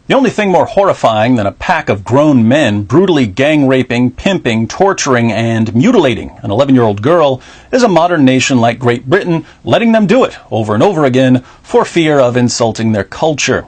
The only thing more horrifying than a pack of grown men brutally gang-raping, pimping, torturing, and mutilating an 11-year-old girl is a modern nation like Great Britain letting them do it over and over again for fear of insulting their culture.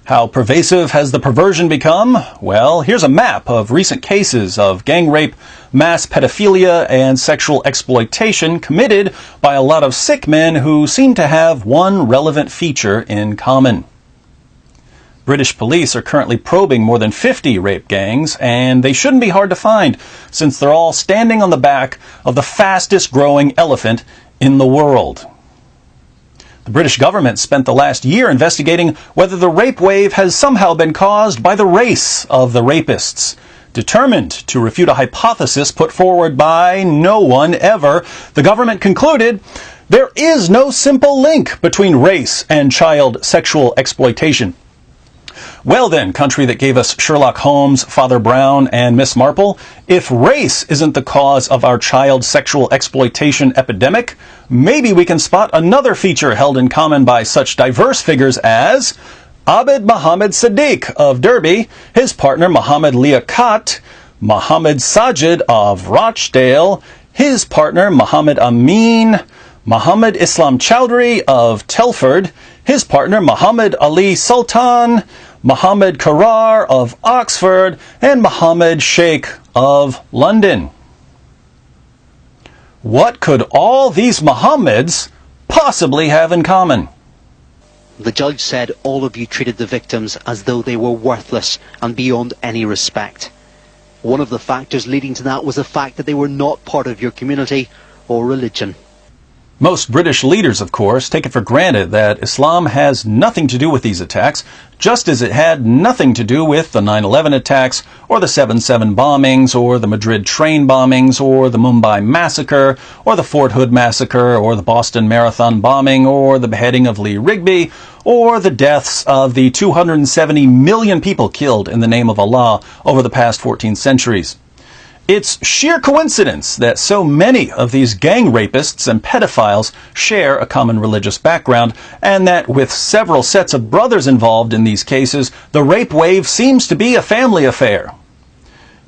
How pervasive has the perversion become? Well, here's a map of recent cases of gang rape, mass pedophilia, and sexual exploitation committed by a lot of sick men who seem to have one relevant feature in common. British police are currently probing more than 50 rape gangs, and they shouldn't be hard to find, since they're all standing on the back of the fastest growing elephant in the world. The British government spent the last year investigating whether the rape wave has somehow been caused by the race of the rapists. Determined to refute a hypothesis put forward by no one ever, the government concluded there is no simple link between race and child sexual exploitation. Well then, country that gave us Sherlock Holmes, Father Brown, and Miss Marple, if race isn't the cause of our child sexual exploitation epidemic, maybe we can spot another feature held in common by such diverse figures as Abid Mohammed Sadiq of Derby, his partner Mohammed Liaquat, Mohammed Sajid of Rochdale, his partner Mohammed Amin, Mohammed Islam Chowdhury of Telford, his partner Mohammed Ali Sultan, Mohammed Karar of Oxford, and Mohammed Sheikh of London. What could all these Mohammeds possibly have in common? The judge said all of you treated the victims as though they were worthless and beyond any respect. One of the factors leading to that was the fact that they were not part of your community or religion. Most British leaders, of course, take it for granted that Islam has nothing to do with these attacks, just as it had nothing to do with the 9/11 attacks, or the 7/7 bombings, or the Madrid train bombings, or the Mumbai massacre, or the Fort Hood massacre, or the Boston Marathon bombing, or the beheading of Lee Rigby, or the deaths of the 270 million people killed in the name of Allah over the past 14 centuries. It's sheer coincidence that so many of these gang rapists and pedophiles share a common religious background, and that with several sets of brothers involved in these cases, the rape wave seems to be a family affair.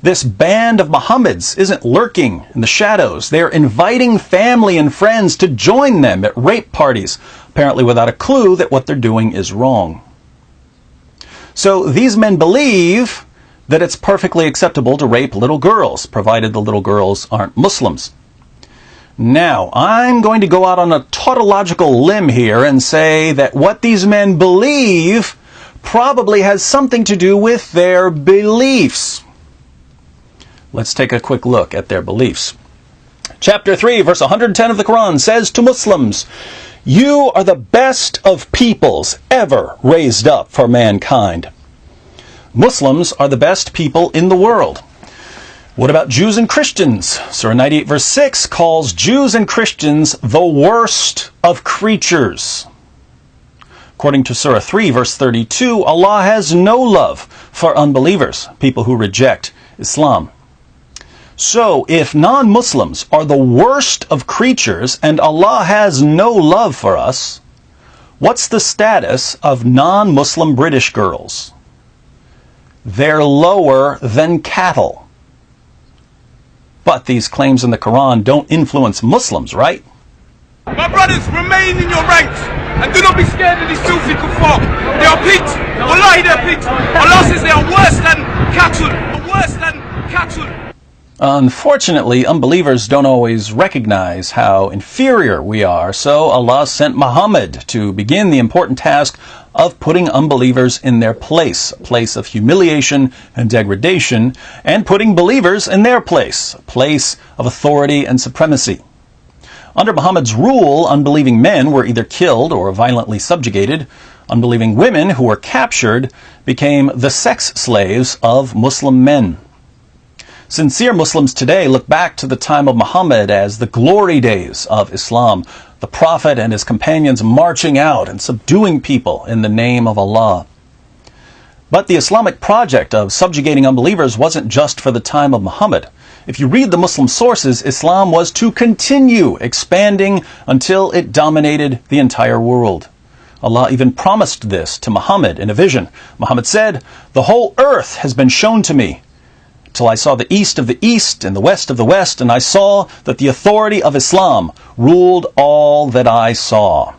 This band of Mohammeds isn't lurking in the shadows. They're inviting family and friends to join them at rape parties, apparently without a clue that what they're doing is wrong. So these men believe that it's perfectly acceptable to rape little girls, provided the little girls aren't Muslims. Now, I'm going to go out on a tautological limb here and say that what these men believe probably has something to do with their beliefs. Let's take a quick look at their beliefs. Chapter 3, verse 110 of the Quran says to Muslims, "You are the best of peoples ever raised up for mankind." Muslims are the best people in the world. What about Jews and Christians? Surah 98 verse 6 calls Jews and Christians the worst of creatures. According to Surah 3 verse 32, Allah has no love for unbelievers, people who reject Islam. So if non-Muslims are the worst of creatures and Allah has no love for us, what's the status of non-Muslim British girls? They're lower than cattle. But these claims in the Quran don't influence Muslims, right? My brothers, remain in your ranks and do not be scared of these filthy kuffar. They are pigs. Wallahi, they are pigs. Allah says they are worse than cattle. Worse than cattle. Unfortunately, unbelievers don't always recognize how inferior we are, so Allah sent Muhammad to begin the important task of putting unbelievers in their place, a place of humiliation and degradation, and putting believers in their place, a place of authority and supremacy. Under Muhammad's rule, unbelieving men were either killed or violently subjugated. Unbelieving women who were captured became the sex slaves of Muslim men. Sincere Muslims today look back to the time of Muhammad as the glory days of Islam, the Prophet and his companions marching out and subduing people in the name of Allah. But the Islamic project of subjugating unbelievers wasn't just for the time of Muhammad. If you read the Muslim sources, Islam was to continue expanding until it dominated the entire world. Allah even promised this to Muhammad in a vision. Muhammad said, "The whole earth has been shown to me, till I saw the east of the east and the west of the west, and I saw that the authority of Islam ruled all that I saw."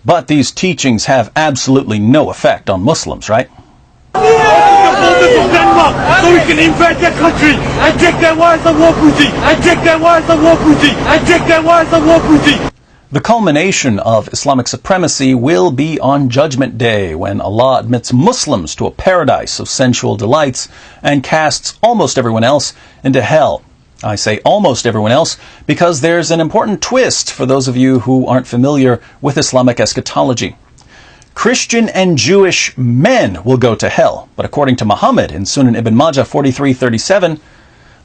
But these teachings have absolutely no effect on Muslims, right? Borders of Denmark, so we can invade their country and take their wives and war booty, and take their wives and war booty, and take their wives and war booty. The culmination of Islamic supremacy will be on Judgment Day, when Allah admits Muslims to a paradise of sensual delights and casts almost everyone else into hell. I say almost everyone else because there's an important twist for those of you who aren't familiar with Islamic eschatology. Christian and Jewish men will go to hell, but according to Muhammad in Sunan Ibn Majah 43:37,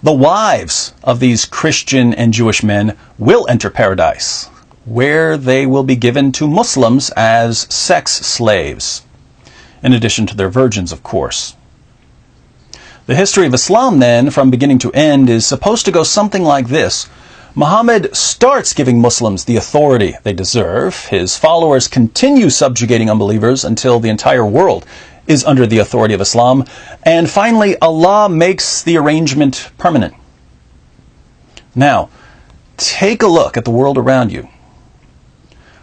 the wives of these Christian and Jewish men will enter paradise, where they will be given to Muslims as sex slaves, in addition to their virgins, of course. The history of Islam, then, from beginning to end, is supposed to go something like this. Muhammad starts giving Muslims the authority they deserve. His followers continue subjugating unbelievers until the entire world is under the authority of Islam. And finally, Allah makes the arrangement permanent. Now, take a look at the world around you.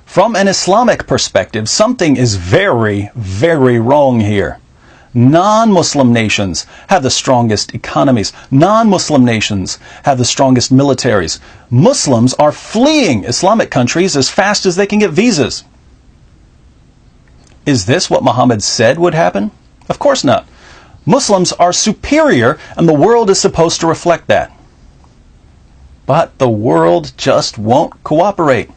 From an Islamic perspective, something is very, very wrong here. Non-Muslim nations have the strongest economies. Non-Muslim nations have the strongest militaries. Muslims are fleeing Islamic countries as fast as they can get visas. Is this what Muhammad said would happen? Of course not. Muslims are superior, and the world is supposed to reflect that. But the world just won't cooperate.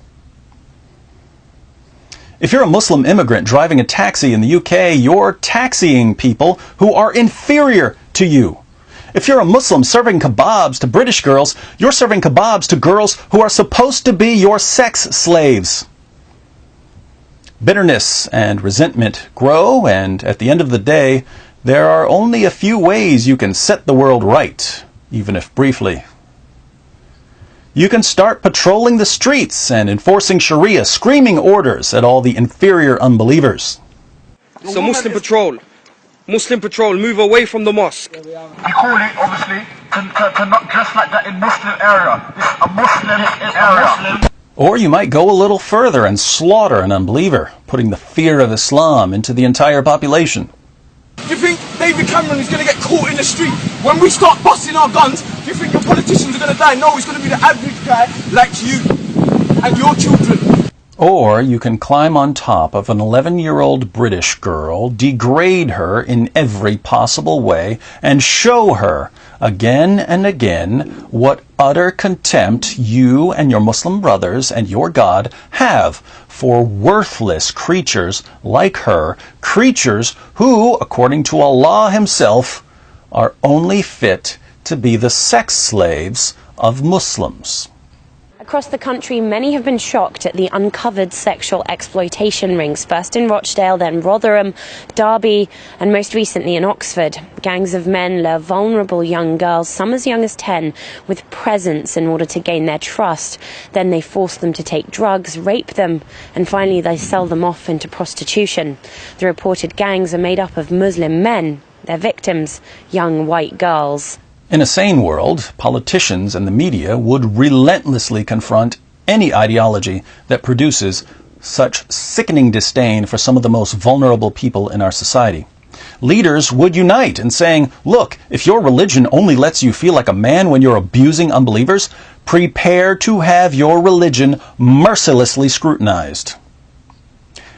If you're a Muslim immigrant driving a taxi in the UK, you're taxiing people who are inferior to you. If you're a Muslim serving kebabs to British girls, you're serving kebabs to girls who are supposed to be your sex slaves. Bitterness and resentment grow, and at the end of the day, there are only a few ways you can set the world right, even if briefly. You can start patrolling the streets and enforcing Sharia, screaming orders at all the inferior unbelievers. So Muslim Patrol, move away from the mosque. I'm calling, obviously, to not dress like that in Muslim area. This is a Muslim area. Or you might go a little further and slaughter an unbeliever, putting the fear of Islam into the entire population. Do you think David Cameron is going to get caught in the street when we start busting our guns? Do you think your politicians are going to die? No, it's going to be the average guy like you and your children. Or you can climb on top of an 11-year-old British girl, degrade her in every possible way, and show her again and again what utter contempt you and your Muslim brothers and your God have for worthless creatures like her, creatures who, according to Allah Himself, are only fit to be the sex slaves of Muslims. Across the country, many have been shocked at the uncovered sexual exploitation rings, first in Rochdale, then Rotherham, Derby, and most recently in Oxford. Gangs of men lure vulnerable young girls, some as young as 10, with presents in order to gain their trust. Then they force them to take drugs, rape them, and finally they sell them off into prostitution. The reported gangs are made up of Muslim men, their victims, young white girls. In a sane world, politicians and the media would relentlessly confront any ideology that produces such sickening disdain for some of the most vulnerable people in our society. Leaders would unite in saying, look, if your religion only lets you feel like a man when you're abusing unbelievers, prepare to have your religion mercilessly scrutinized.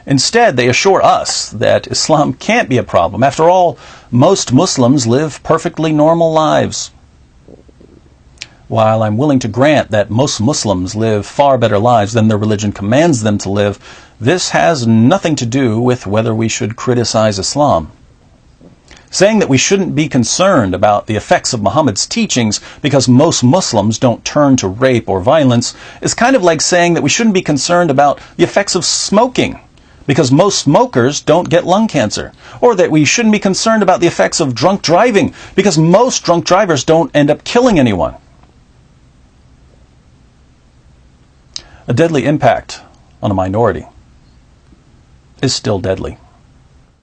Instead, they assure us that Islam can't be a problem. After all, most Muslims live perfectly normal lives. While I'm willing to grant that most Muslims live far better lives than their religion commands them to live, this has nothing to do with whether we should criticize Islam. Saying that we shouldn't be concerned about the effects of Muhammad's teachings because most Muslims don't turn to rape or violence is kind of like saying that we shouldn't be concerned about the effects of smoking because most smokers don't get lung cancer, or that we shouldn't be concerned about the effects of drunk driving because most drunk drivers don't end up killing anyone. A deadly impact on a minority. is still deadly.